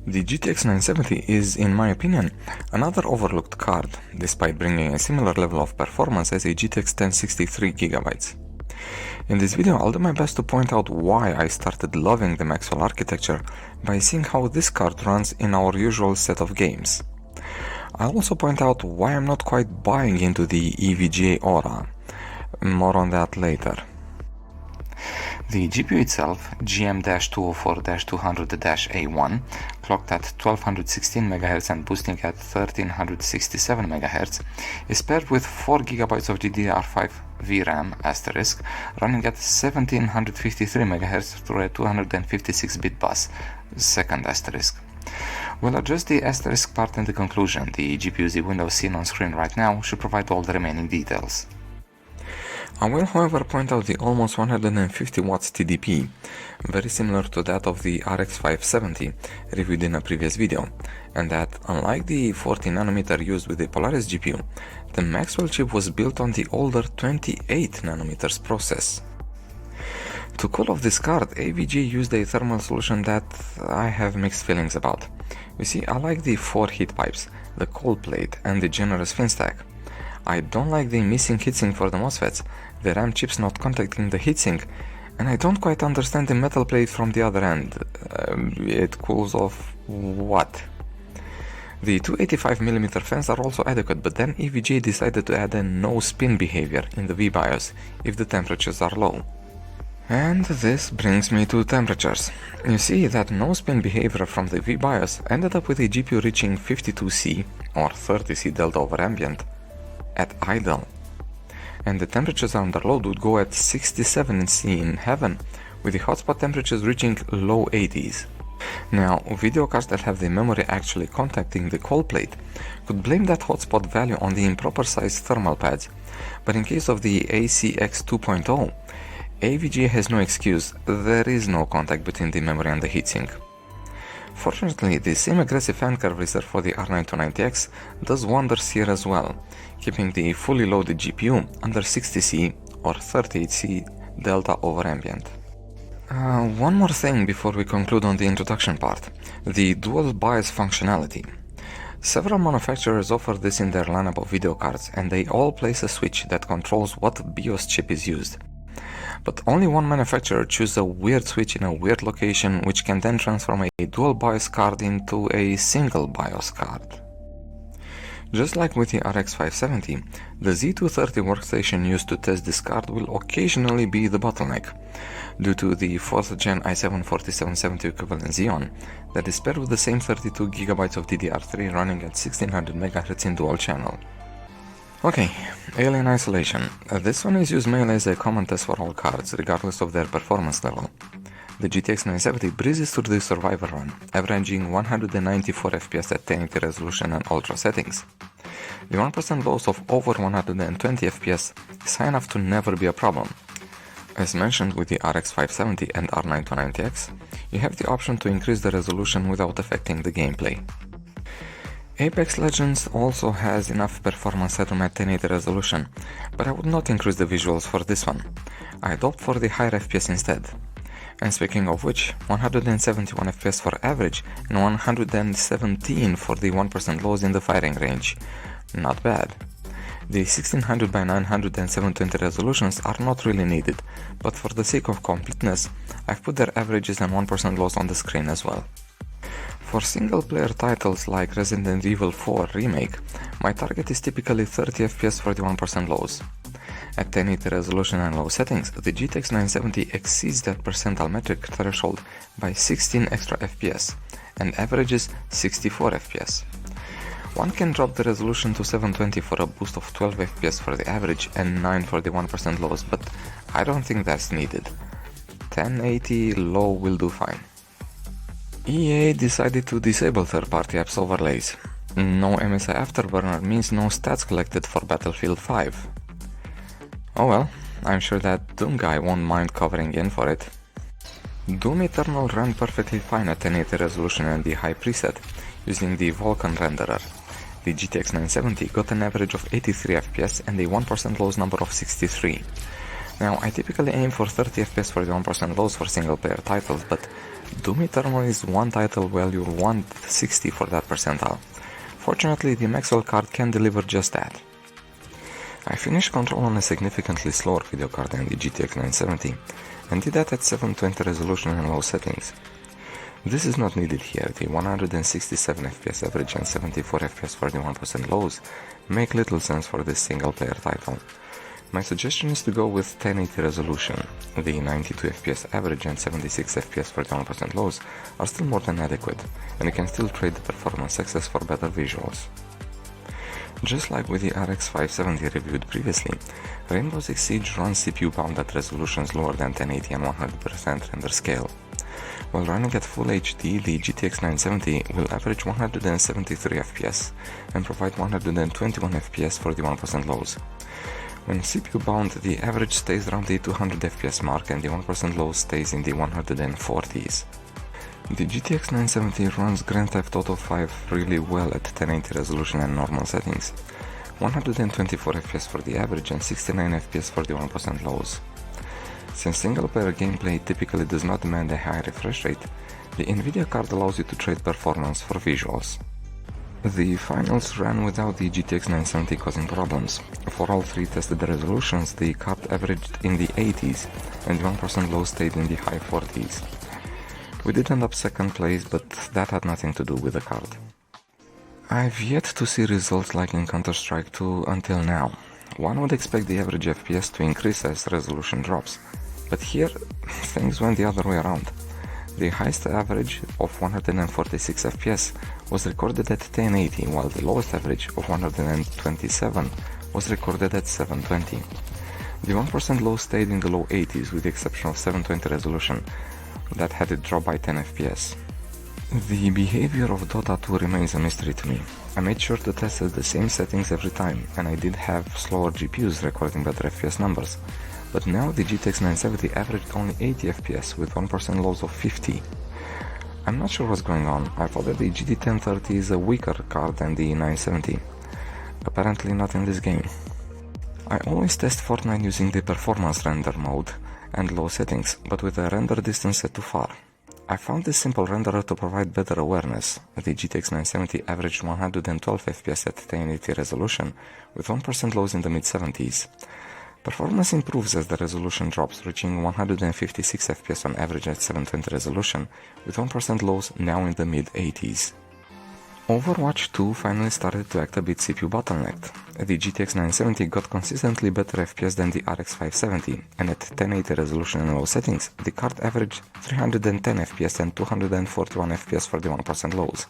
The GTX 970 is, in my opinion, another overlooked card, despite bringing a similar level of performance as a GTX 1060 3GB. In this video, I'll do my best to point out why I started loving the Maxwell architecture by seeing how this card runs in our usual set of games. I'll also point out why I'm not quite buying into the EVGA aura. More on that later. The GPU itself, GM-204-200-A1, clocked at 1216 MHz and boosting at 1367 MHz, is paired with 4GB of GDDR5 VRAM asterisk, running at 1753 MHz through a 256-bit bus, second asterisk. We'll address the asterisk part in the conclusion. The GPU's window seen on screen right now should provide all the remaining details. I will, however, point out the almost 150 watts TDP, very similar to that of the RX 570 reviewed in a previous video, and that, unlike the 40nm used with the Polaris GPU, the Maxwell chip was built on the older 28nm process. To cool off this card, EVGA used a thermal solution that I have mixed feelings about. You see, I like the 4 heat pipes, the cold plate, and the generous fin stack. I don't like the missing heatsink for the MOSFETs, the RAM chips not contacting the heatsink, and I don't quite understand the metal plate from the other end. It cools off what? The 285mm fans are also adequate, but then EVGA decided to add a no spin behavior in the VBIOS if the temperatures are low. And this brings me to temperatures. You see that no spin behavior from the VBIOS ended up with a GPU reaching 52C or 30C delta over ambient at idle, and the temperatures under load would go at 67C in heaven, with the hotspot temperatures reaching low 80s. Now, video cards that have the memory actually contacting the cold plate could blame that hotspot value on the improper sized thermal pads, but in case of the ACX 2.0, EVGA has no excuse. There is no contact between the memory and the heatsink. Fortunately, the same aggressive fan curve reserved for the R920X does wonders here as well, keeping the fully loaded GPU under 60C or 38C delta over ambient. One more thing before we conclude on the introduction part, the dual BIOS functionality. Several manufacturers offer this in their lineup of video cards, and they all place a switch that controls what BIOS chip is used. But only one manufacturer chooses a weird switch in a weird location, which can then transform a dual BIOS card into a single BIOS card. Just like with the RX 570, the Z230 workstation used to test this card will occasionally be the bottleneck, due to the 4th gen i7 4770 equivalent Xeon that is paired with the same 32GB of DDR3 running at 1600 MHz in dual channel. Okay, Alien Isolation. This one is used mainly as a common test for all cards, regardless of their performance level. The GTX 970 breezes through the survivor run, averaging 194 FPS at 1080 resolution and ultra settings. The 1% loss of over 120 FPS is high enough to never be a problem. As mentioned with the RX 570 and R920X, you have the option to increase the resolution without affecting the gameplay. Apex Legends also has enough performance headroom at 1080 resolution, but I would not increase the visuals for this one. I'd opt for the higher FPS instead. And speaking of which, 171 FPS for average and 117 for the 1% lows in the firing range. Not bad. The 1600 by 900 and 720 resolutions are not really needed, but for the sake of completeness, I've put their averages and 1% lows on the screen as well. For single-player titles like Resident Evil 4 Remake, my target is typically 30 FPS for the 1% lows. At 1080 resolution and low settings, the GTX 970 exceeds that percentile metric threshold by 16 extra FPS and averages 64 FPS. One can drop the resolution to 720 for a boost of 12 FPS for the average and 9 for the 1% lows, but I don't think that's needed. 1080 low will do fine. EA decided to disable third-party apps overlays. No MSI Afterburner means no stats collected for Battlefield 5. Oh well, I'm sure that Doom guy won't mind covering in for it. Doom Eternal ran perfectly fine at 1080 resolution and the high preset, using the Vulkan renderer. The GTX 970 got an average of 83 FPS and a 1% lows number of 63. Now, I typically aim for 30 FPS for the 1% lows for single player titles, but Doom Eternal is one title where you want 60 for that percentile. Fortunately, the Maxwell card can deliver just that. I finished Control on a significantly slower video card than the GTX 970, and did that at 720 resolution and low settings. This is not needed here. The 167 FPS average and 74 FPS 41% lows make little sense for this single player title. My suggestion is to go with 1080 resolution. The 92 FPS average and 76 FPS 41% lows are still more than adequate, and you can still trade the performance excess for better visuals. Just like with the RX 570 reviewed previously, Rainbow Six Siege runs CPU bound at resolutions lower than 1080 and 100% render scale. While running at Full HD, the GTX 970 will average 173 FPS and provide 121 FPS 41% lows. When CPU bound, the average stays around the 200 FPS mark and the 1% low stays in the 140s. The GTX 970 runs Grand Theft Auto 5 really well at 1080 resolution and normal settings, 124 FPS for the average and 69 FPS for the 1% lows. Since single-player gameplay typically does not demand a high refresh rate, the NVIDIA card allows you to trade performance for visuals. The finals ran without the GTX 970 causing problems. For all three tested resolutions, the card averaged in the 80s and the 1% low stayed in the high 40s. We did end up second place, but that had nothing to do with the card. I've yet to see results like in Counter-Strike 2 until now. One would expect the average FPS to increase as resolution drops, but here things went the other way around. The highest average of 146 FPS was recorded at 1080, while the lowest average of 127 was recorded at 720. The 1% low stayed in the low 80s with the exception of 720 resolution, that had it drop by 10 FPS. The behavior of Dota 2 remains a mystery to me. I made sure to test at the same settings every time, and I did have slower GPUs recording better FPS numbers, but now the GTX 970 averaged only 80 FPS with 1% lows of 50. I'm not sure what's going on. I thought that the GT 1030 is a weaker card than the 970. Apparently not in this game. I always test Fortnite using the performance render mode and low settings, but with the render distance set too far. I found this simple renderer to provide better awareness. The GTX 970 averaged 112 FPS at 1080 resolution, with 1% lows in the mid-70s. Performance improves as the resolution drops, reaching 156 FPS on average at 720 resolution, with 1% lows now in the mid-80s. Overwatch 2 finally started to act a bit CPU bottlenecked. The GTX 970 got consistently better FPS than the RX 570, and at 1080 resolution and low settings, the card averaged 310 FPS and 241 FPS for the 1% lows.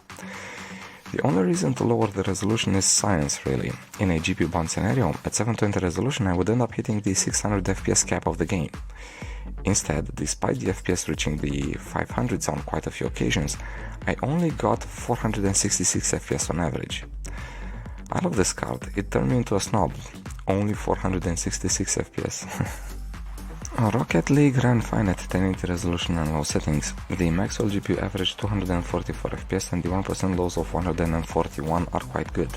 The only reason to lower the resolution is science, really. In a GPU bound scenario, at 720 resolution I would end up hitting the 600 FPS cap of the game. Instead, despite the FPS reaching the 500s on quite a few occasions, I only got 466 FPS on average. I love this card, it turned me into a snob. Only 466 FPS. Rocket League ran fine at 1080 resolution and low settings. The Maxwell GPU averaged 244 FPS and the 1% lows of 141 are quite good.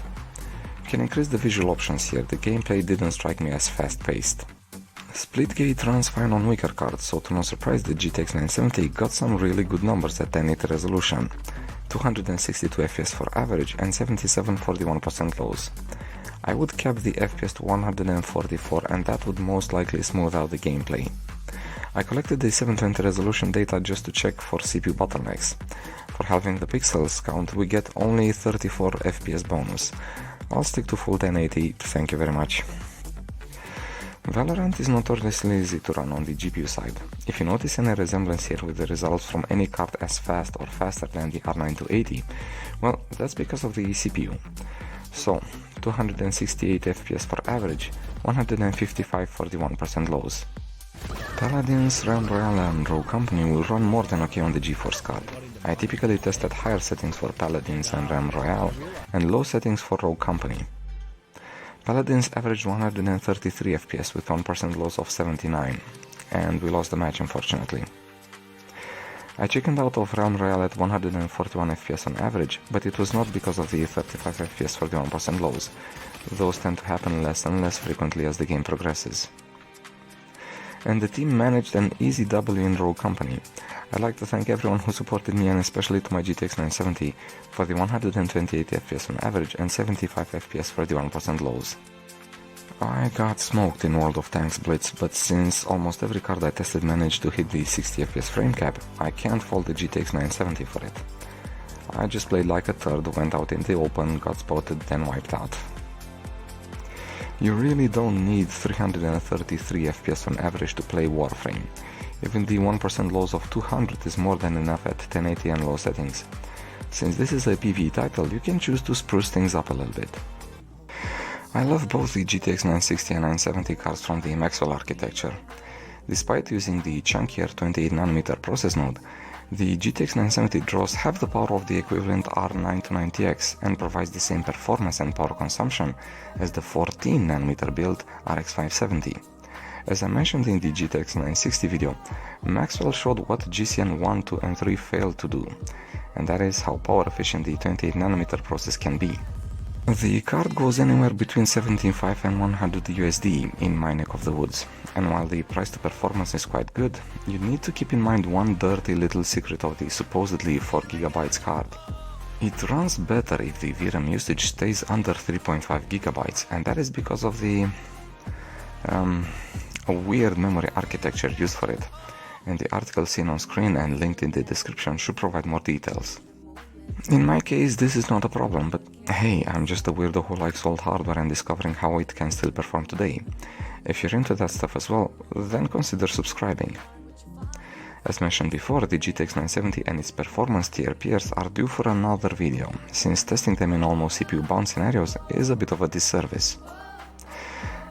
You can increase the visual options here, the gameplay didn't strike me as fast-paced. Splitgate runs fine on weaker cards, so to no surprise the GTX 970 got some really good numbers at 1080 resolution. 262 FPS for average and 77 for the 1% lows. I would cap the FPS to 144 and that would most likely smooth out the gameplay. I collected the 720 resolution data just to check for CPU bottlenecks. For halving the pixels count we get only 34 FPS bonus. I'll stick to full 1080, thank you very much. Valorant is notoriously easy to run on the GPU side. If you notice any resemblance here with the results from any card as fast or faster than the R9 280, well, that's because of the CPU. So, 268 FPS for average, 155 for the 1% lows. Paladins, Royale and Rogue Company will run more than okay on the GeForce card. I typically test at higher settings for Paladins and Royale and low settings for Rogue Company. Paladins averaged 133 FPS with 1% loss of 79, and we lost the match unfortunately. I chickened out of Realm Royale at 141 FPS on average, but it was not because of the 35 FPS for the 1% lows. Those tend to happen less and less frequently as the game progresses. and the team managed an easy W in Rogue Company. I'd like to thank everyone who supported me, and especially to my GTX 970 for the 128 FPS on average and 75 FPS for the 1% lows. I got smoked in World of Tanks Blitz, but since almost every card I tested managed to hit the 60 FPS frame cap, I can't fault the GTX 970 for it. I just played like a turd, went out in the open, got spotted, then wiped out. You really don't need 333 FPS on average to play Warframe. Even the 1% lows of 200 is more than enough at 1080 and low settings. Since this is a PvE title, you can choose to spruce things up a little bit. I love both the GTX 960 and 970 cards from the Maxwell architecture. Despite using the chunkier 28nm process node, the GTX 970 draws half the power of the equivalent R929TX and provides the same performance and power consumption as the 14nm build RX 570. As I mentioned in the GTX 960 video, Maxwell showed what GCN 1, 2 and 3 failed to do, and that is how power efficient the 28nm process can be. The card goes anywhere between 17.5 and 100 USD in my neck of the woods, and while the price to performance is quite good, you need to keep in mind one dirty little secret of the supposedly 4GB card. It runs better if the VRAM usage stays under 3.5 GB, and that is because of the a weird memory architecture used for it, and the article seen on screen and linked in the description should provide more details. In my case, this is not a problem, but hey, I'm just a weirdo who likes old hardware and discovering how it can still perform today. If you're into that stuff as well, then consider subscribing. As mentioned before, the GTX 970 and its performance tier peers are due for another video, since testing them in almost CPU-bound scenarios is a bit of a disservice.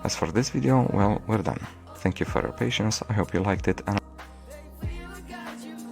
As for this video, well, we're done. Thank you for your patience, I hope you liked it, and